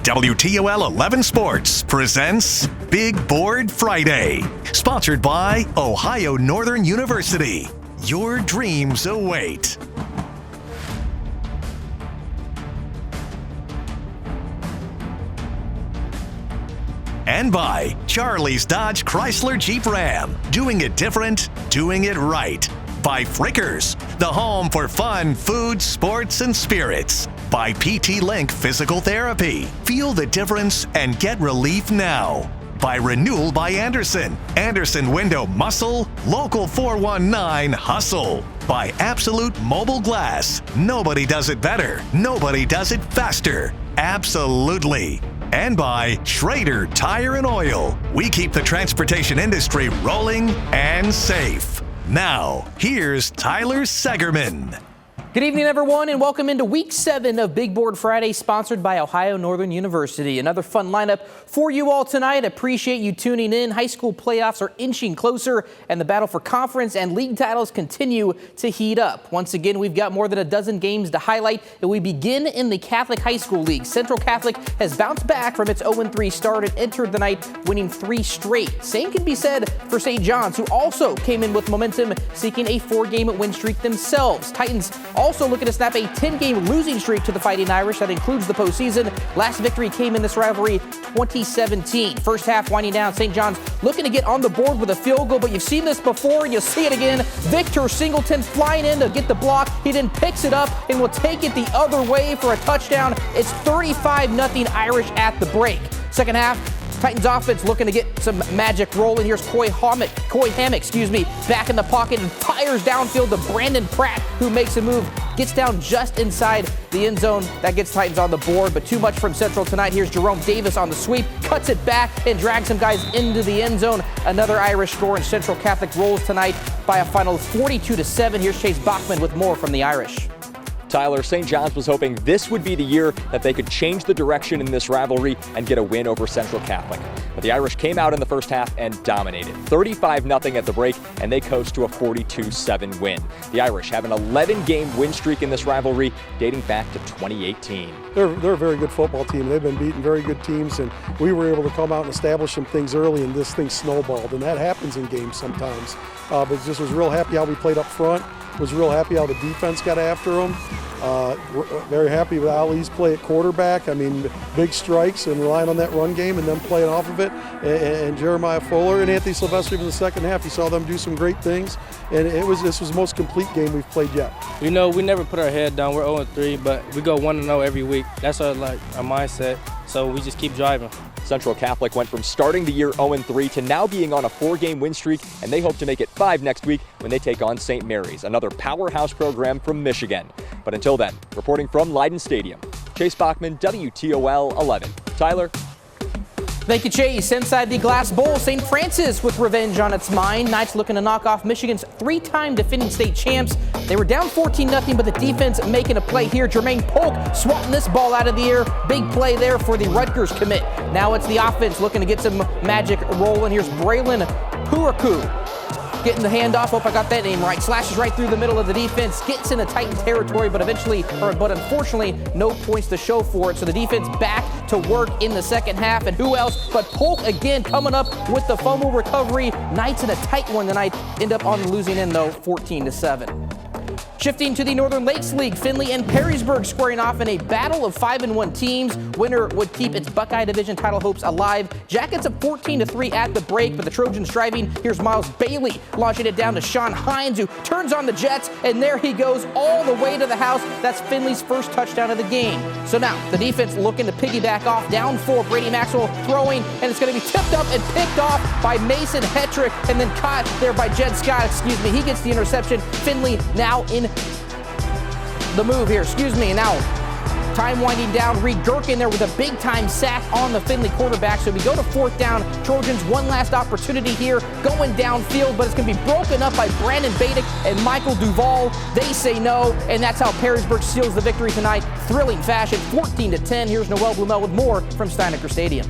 WTOL 11 Sports presents Big Board Friday, sponsored by Ohio Northern University. Your dreams await. And by Charlie's Dodge Chrysler Jeep Ram. Doing it different, doing it right. By Frickers, the home for fun, food, sports, and spirits. By PT Link Physical Therapy. Feel the difference and get relief now. By Renewal by Anderson. Anderson Window Muscle. Local 419 Hustle. By Absolute Mobile Glass. Nobody does it better. Nobody does it faster. Absolutely. And by Schrader Tire and Oil. We keep the transportation industry rolling and safe. Now, here's Tyler Segerman. Good evening, everyone, and welcome into Week 7 of Big Board Friday, sponsored by Ohio Northern University. Another fun lineup for you all tonight. Appreciate you tuning in. High school playoffs are inching closer, and the battle for conference and league titles continue to heat up. Once again, we've got more than a dozen games to highlight, and we begin in the Catholic High School League. Central Catholic has bounced back from its 0-3 start and entered the night winning 3 straight. Same can be said for St. John's, who also came in with momentum, seeking a 4-game win streak themselves. Titans also looking to snap a 10-game losing streak to the Fighting Irish. That includes the postseason. Last victory came in this rivalry 2017. First half winding down. St. John's looking to get on the board with a field goal, but you've seen this before. You'll see it again. Victor Singleton flying in to get the block. He then picks it up and will take it the other way for a touchdown. It's 35-0 Irish at the break. Second half, Titans offense looking to get some magic rolling. Here's Coy Hammett, back in the pocket and fires downfield to Brandon Pratt, who makes a move, gets down just inside the end zone. That gets Titans on the board, but too much from Central tonight. Here's Jerome Davis on the sweep, cuts it back and drags some guys into the end zone. Another Irish score, and Central Catholic rolls tonight by a final 42-7. Here's Chase Bachman with more from the Irish. Tyler, St. John's was hoping this would be the year that they could change the direction in this rivalry and get a win over Central Catholic. But the Irish came out in the first half and dominated. 35-0 at the break, and they coast to a 42-7 win. The Irish have an 11-game win streak in this rivalry dating back to 2018. They're a very good football team. They've been beating very good teams, and we were able to come out and establish some things early, and this thing snowballed, and that happens in games sometimes. But just was real happy how we played up front. Was real happy how the defense got after them. Very happy with Ali's play at quarterback. I mean, big strikes and relying on that run game and them playing off of it. And Jeremiah Fuller and Anthony Silvestri in the second half, you saw them do some great things. And this was the most complete game we've played yet. You know, we never put our head down. We're 0-3, but we go 1-0 every week. That's our mindset. So we just keep driving. Central Catholic went from starting the year 0-3 to now being on a 4-game win streak, and they hope to make it 5 next week when they take on St. Mary's, another powerhouse program from Michigan. But until then, reporting from Leiden Stadium, Chase Bachman, WTOL 11. Tyler? Thank you, Chase. Inside the Glass Bowl, St. Francis with revenge on its mind. Knights looking to knock off Michigan's 3-time defending state champs. They were down 14-0, but the defense making a play here. Jermaine Polk swatting this ball out of the air. Big play there for the Rutgers commit. Now it's the offense looking to get some magic rolling. Here's Braylon Huraku getting the handoff. Hope I got that name right. Slashes right through the middle of the defense. Gets into Titan territory, but unfortunately, no points to show for it. So the defense back to work in the second half. And who else but Polk again coming up with the fumble recovery. Knights in a tight one tonight. End up on the losing end, though, 14-7. Shifting to the Northern Lakes League, Findlay and Perrysburg squaring off in a battle of 5-1 teams. Winner would keep its Buckeye Division title hopes alive. Jackets up 14-3 at the break, but the Trojans driving. Here's Miles Bailey launching it down to Sean Hines, who turns on the Jets, and there he goes all the way to the house. That's Findlay's first touchdown of the game. So now the defense looking to piggyback off. Down 4, Brady Maxwell throwing, and it's going to be tipped up and picked off by Mason Hetrick, and then caught there by Jed Scott. He gets the interception. Findlay now in the move here, now time winding down. Reed Gherkin there with a big-time sack on the Findlay quarterback. So we go to 4th down. Trojans one last opportunity here, going downfield, but it's going to be broken up by Brandon Badick and Michael Duvall. They say no, and that's how Perrysburg seals the victory tonight. Thrilling fashion, 14-10. Here's Noel Blumel with more from Steinecker Stadium.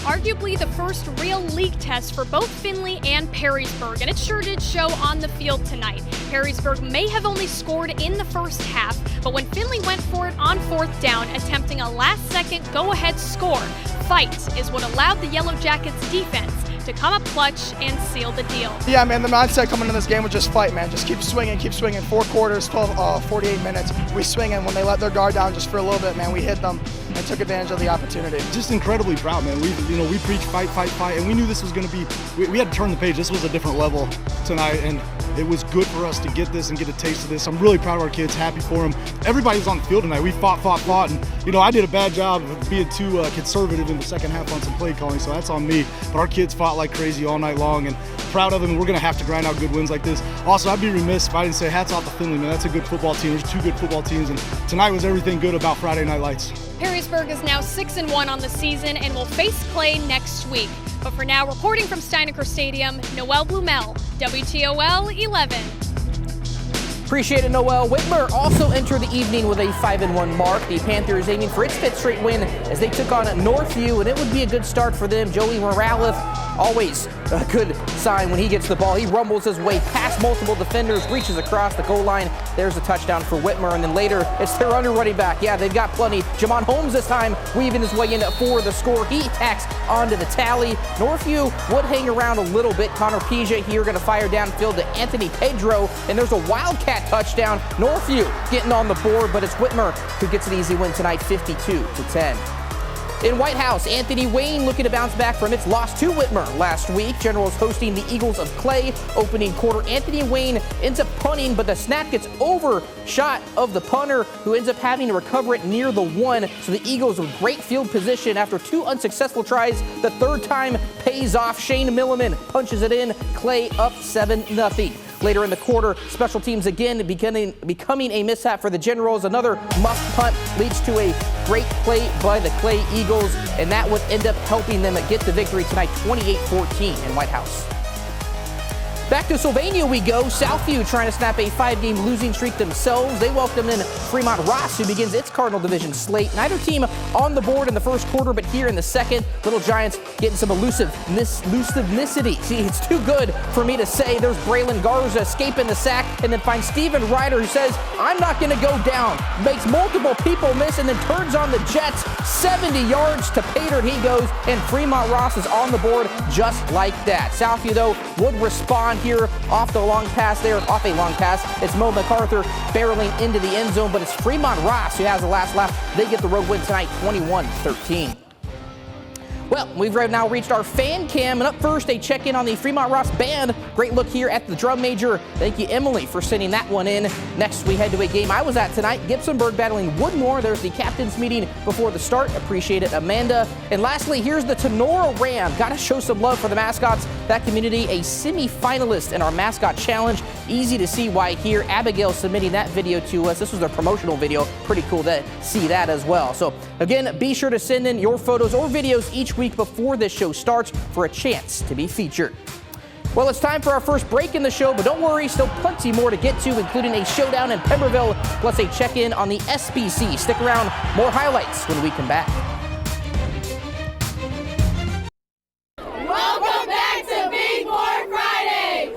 arguably the first real league test for both Findlay and Perrysburg, and it sure did show on the field tonight. Perrysburg may have only scored in the first half, but when Findlay went for it on 4th down, attempting a last-second go-ahead score, fight is what allowed the Yellow Jackets defense to come up clutch and seal the deal. Yeah, man, the mindset coming into this game was just fight, man. Just keep swinging, keep swinging. 4 quarters, 48 minutes. We swinging. When they let their guard down just for a little bit, man, we hit them and took advantage of the opportunity. Just incredibly proud, man. We preach fight, and we knew this was going to be. We had to turn the page. This was a different level tonight, and it was good for us to get this and get a taste of this. I'm really proud of our kids. Happy for them. Everybody's on the field tonight. We fought, and I did a bad job of being too conservative in the second half on some play calling, so that's on me. But our kids fought like crazy all night long, and proud of them. We're going to have to grind out good wins like this. Also, I'd be remiss if I didn't say hats off to Findlay, man. That's a good football team. There's 2 good football teams, and tonight was everything good about Friday Night Lights. Perrysburg is now 6-1 on the season and will face Clay next week. But for now, reporting from Steinecker Stadium, Noel Blumel, WTOL 11. Appreciate it, Noel. Whitmer also entered the evening with a 5-1 mark. The Panthers aiming for its 5th straight win as they took on Northview, and it would be a good start for them. Joey Morales, always a good sign when he gets the ball. He rumbles his way past multiple defenders, reaches across the goal line. There's a touchdown for Whitmer, and then later it's their under running back. Yeah, they've got plenty. Jamon Holmes this time weaving his way in for the score. He tacks onto the tally. Northview would hang around a little bit. Connor Pija here going to fire downfield to Anthony Pedro, and there's a Wildcat touchdown. Northview getting on the board, but it's Whitmer who gets an easy win tonight, 52-10. In White House, Anthony Wayne looking to bounce back from its loss to Whitmer last week. Generals hosting the Eagles of Clay. Opening quarter, Anthony Wayne ends up punting, but the snap gets overshot of the punter, who ends up having to recover it near the 1. So the Eagles with great field position after 2 unsuccessful tries. The 3rd time pays off. Shane Milliman punches it in. Clay up 7-0. Later in the quarter, special teams again becoming a mishap for the Generals. Another muff punt leads to a great play by the Clay Eagles, and that would end up helping them get the victory tonight, 28-14 in White House. Back to Sylvania we go. Southview trying to snap a 5-game losing streak themselves. They welcome in Fremont Ross, who begins its Cardinal Division slate. Neither team on the board in the first quarter, but here in the second, Little Giants getting some elusiveness. See, it's too good for me to say. There's Braylon Garza escaping the sack, and then finds Steven Ryder, who says, I'm not going to go down. Makes multiple people miss, and then turns on the Jets. 70 yards to Pater he goes, and Fremont Ross is on the board just like that. Southview, though, would respond here off a long pass. It's Mo MacArthur barreling into the end zone, but it's Fremont Ross who has the last laugh. They get the road win tonight, 21-13. Well, we've now reached our fan cam, and up first, a check-in on the Fremont Ross Band. Great look here at the drum major. Thank you, Emily, for sending that one in. Next, we head to a game I was at tonight, Gibsonburg battling Woodmore. There's the captain's meeting before the start. Appreciate it, Amanda. And lastly, here's the Tenora Ram. Got to show some love for the mascots. That community, a semi-finalist in our mascot challenge. Easy to see why here. Abigail submitting that video to us. This was their promotional video. Pretty cool to see that as well. So, again, be sure to send in your photos or videos each week before this show starts for a chance to be featured. Well, it's time for our first break in the show, but don't worry, still plenty more to get to, including a showdown in Pemberville, plus a check-in on the SBC. Stick around, more highlights when we come back. Welcome back to Big Board Friday!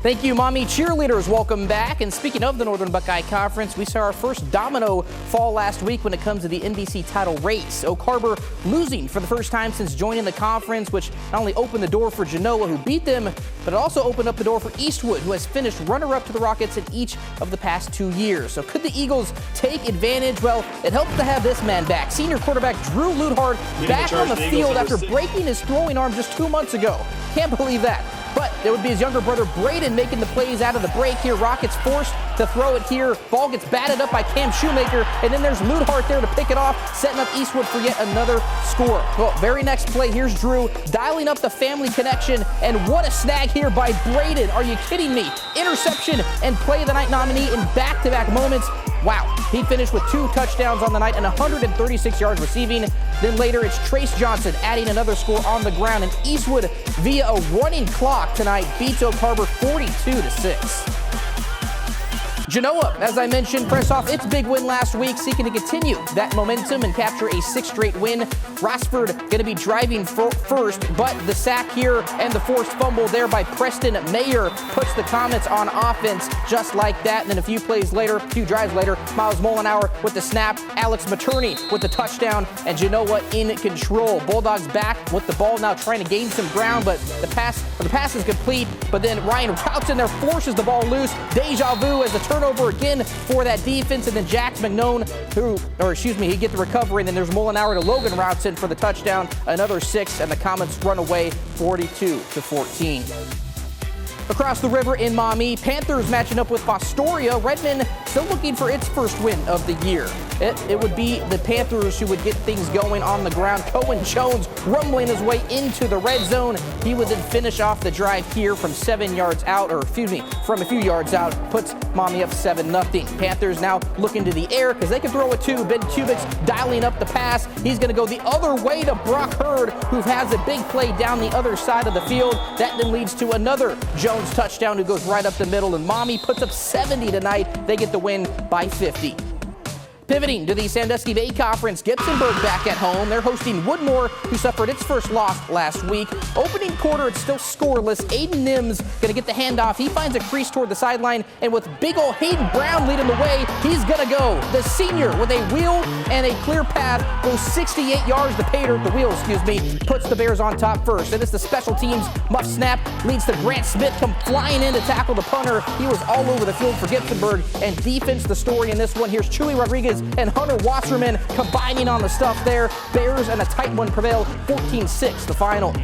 Thank you, Mommy Cheerleaders. Welcome back. And speaking of the Northern Buckeye Conference, we saw our first domino fall last week when it comes to the NBC title race. Oak Harbor losing for the first time since joining the conference, which not only opened the door for Genoa, who beat them, but it also opened up the door for Eastwood, who has finished runner-up to the Rockets in each of the past 2 years. So could the Eagles take advantage? Well, it helps to have this man back. Senior quarterback Drew Luthard back on the field after breaking his throwing arm just 2 months ago. Can't believe that. But it would be his younger brother Braden making the plays out of the break here. Rockets forced to throw it here. Ball gets batted up by Cam Shoemaker, and then there's Luthart there to pick it off, setting up Eastwood for yet another score. Well, very next play, here's Drew dialing up the family connection, and what a snag here by Braden. Are you kidding me? Interception and play of the night nominee in back-to-back moments. Wow, he finished with 2 touchdowns on the night and 136 yards receiving. Then later, it's Trace Johnson adding another score on the ground, and Eastwood, via a running clock tonight, beats Oak Harbor 42-6. Genoa, as I mentioned, press off its big win last week, seeking to continue that momentum and capture a 6th straight win. Rossford going to be driving first, but the sack here and the forced fumble there by Preston Mayer puts the Comets on offense just like that. And then a few drives later, Miles Molinauer with the snap, Alex Materney with the touchdown, and Genoa in control. Bulldogs back with the ball now trying to gain some ground, but the pass is complete. But then Ryan Routes in there forces the ball loose. Deja vu as a turnover again for that defense, and then Jax McNone, he get the recovery, and then there's Molinauer to Logan Routes in for the touchdown, another 6, and the Comets run away 42-14. Across the river in Maumee, Panthers matching up with Fostoria. Redmond still looking for its first win of the year. It would be the Panthers who would get things going on the ground. Cohen Jones rumbling his way into the red zone. He would then finish off the drive here from from a few yards out, puts Maumee up 7-0. Panthers now looking to the air because they can throw it too. Ben Kubik's dialing up the pass. He's going to go the other way to Brock Hurd, who has a big play down the other side of the field. That then leads to another Jones touchdown who goes right up the middle, and Maumee puts up 70 tonight. They get the win by 50. Pivoting to the Sandusky Bay Conference, Gibsonburg back at home. They're hosting Woodmore, who suffered its first loss last week. Opening quarter, it's still scoreless. Aiden Nims going to get the handoff. He finds a crease toward the sideline, and with big ol' Hayden Brown leading the way, he's going to go. The senior with a wheel and a clear path goes 68 yards. The wheel, puts the Bears on top first. And it's the special teams muff snap leads to Grant Smith come flying in to tackle the punter. He was all over the field for Gibsonburg. And defense, the story in this one. Here's Chewy Rodriguez and Hunter Wasserman combining on the stuff there. Bears and a tight one prevail, 14-6 the final.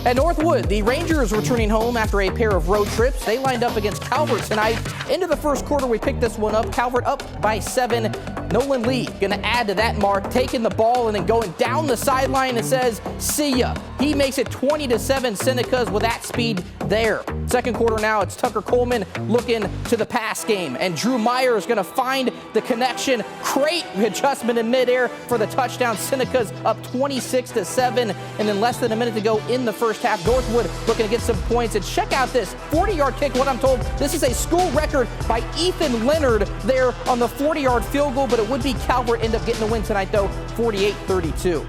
At Northwood, the Rangers returning home after a pair of road trips. They lined up against Calvert tonight. Into the first quarter, we picked this one up. Calvert up by 7. Nolan Lee going to add to that mark, taking the ball and then going down the sideline and says, see ya. He makes it 20-7 Senecas with that speed there. Second quarter now, it's Tucker Coleman looking to the pass game, and Drew Meyer is going to find the connection. Great adjustment in midair for the touchdown. Senecas up 26-7, and then less than a minute to go in the first half. Northwood looking to get some points, and check out this 40-yard kick. What I'm told, this is a school record by Ethan Leonard there on the 40-yard field goal, but it would be Calvert end up getting the win tonight though, 48-32.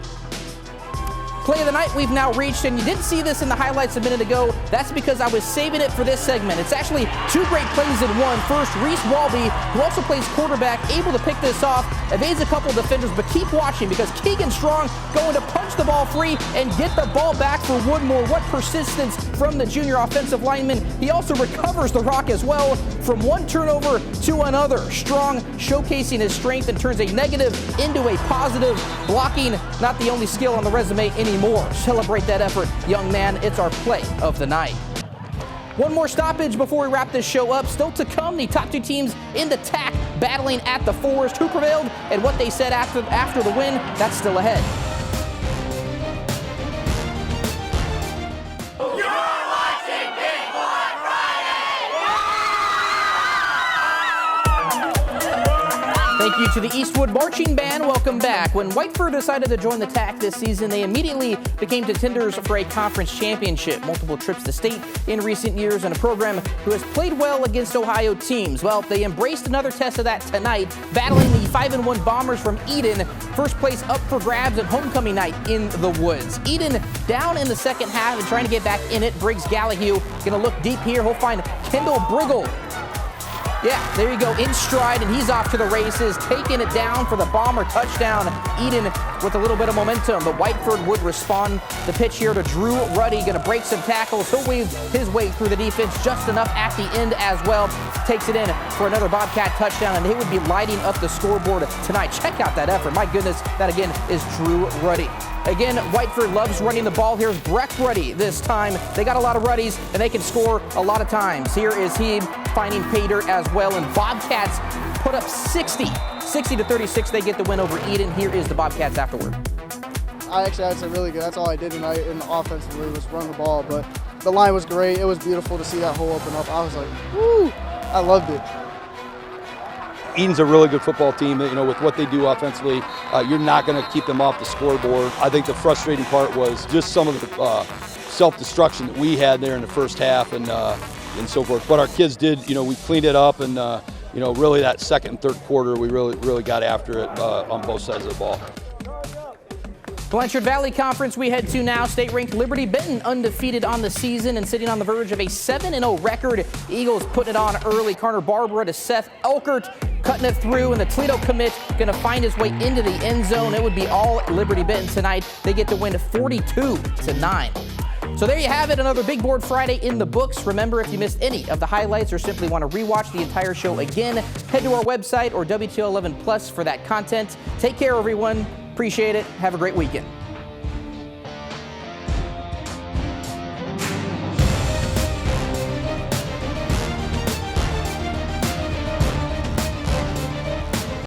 Play of the night we've now reached, and you didn't see this in the highlights a minute ago. That's because I was saving it for this segment. It's actually two great plays in one. First, Reese Walby, who also plays quarterback, able to pick this off, evades a couple defenders, but keep watching because Keegan Strong going to punch the ball free and get the ball back for Woodmore. What persistence from the junior offensive lineman. He also recovers the rock as well from one turnover to another. Strong showcasing his strength and turns a negative into a positive. Blocking, not the only skill on the resume anymore. Celebrate that effort, young man. It's our play of the night. One more stoppage before we wrap this show up. Still to come, the top two teams in the TAC battling at the Forest. Who prevailed and what they said after the win, that's still ahead. Thank you to the Eastwood Marching Band. Welcome back. When Whiteford decided to join the TAC this season, they immediately became contenders for a conference championship. Multiple trips to state in recent years, and a program who has played well against Ohio teams. Well, they embraced another test of that tonight, battling the 5-1 Bombers from Edon. First place up for grabs at homecoming night in the woods. Edon down in the second half and trying to get back in it. Briggs Gallahue going to look deep here. He'll find Kendall Briggle. Yeah, there you go, in stride, and he's off to the races, taking it down for the Bomber touchdown. Edon with a little bit of momentum, but Whiteford would respond. The pitch here to Drew Ruddy, going to break some tackles. He'll weave his way through the defense just enough at the end as well. Takes it in for another Bobcat touchdown, and they would be lighting up the scoreboard tonight. Check out that effort. My goodness, that again is Drew Ruddy. Again, Whiteford loves running the ball. Here's Breck Ruddy this time. They got a lot of Ruddies, and they can score a lot of times. Here is he finding Pater as well, and Bobcats put up 60-36. They get the win over Edon. Here is the Bobcats afterward. I actually had some really good. That's all I did tonight in the offensively was run the ball, but the line was great. It was beautiful to see that hole open up. I was like, woo! I loved it. Edon's a really good football team. You know, with what they do offensively, you're not going to keep them off the scoreboard. I think the frustrating part was just some of the self-destruction that we had there in the first half, and and so forth. But our kids did, we cleaned it up, and really that second and third quarter, we really got after it on both sides of the ball. Blanchard Valley Conference we head to now. State-ranked Liberty Benton undefeated on the season and sitting on the verge of a 7-0 record. Eagles putting it on early. Carter Barbara to Seth Elkert cutting it through, and the Toledo commit going to find his way into the end zone. It would be all Liberty Benton tonight. They get to win 42-9. So there you have it, another Big Board Friday in the books. Remember, if you missed any of the highlights or simply want to rewatch the entire show again, head to our website or WTO11 Plus for that content. Take care, everyone. Appreciate it. Have a great weekend.